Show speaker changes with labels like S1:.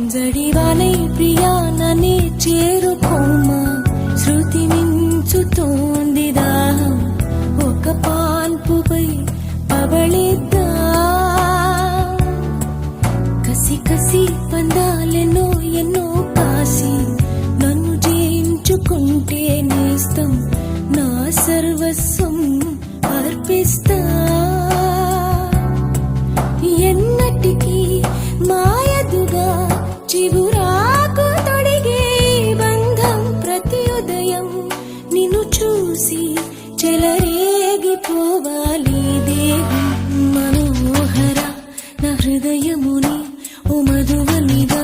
S1: జడివాలై ప్రియా నన్నే చేరుకోమా, శృతి మించుతోంది దాహం, ఒక పాన్పుపై పవళిద్దా. కసి కసి పందాలెన్నో ఎన్నో కాసి నన్ను జయించుకుంటే నేస్తం, నా సర్వస్వం అర్పిస్తా. ఎన్నటికీ మాయదుగా చివురాకు తొడిగే బంధం, ప్రతి ఉదయం నిన్ను చూసి చెలరేగిపోవాలి దేహం. మనోహర నా హృదయముని ఓ మధువనిగా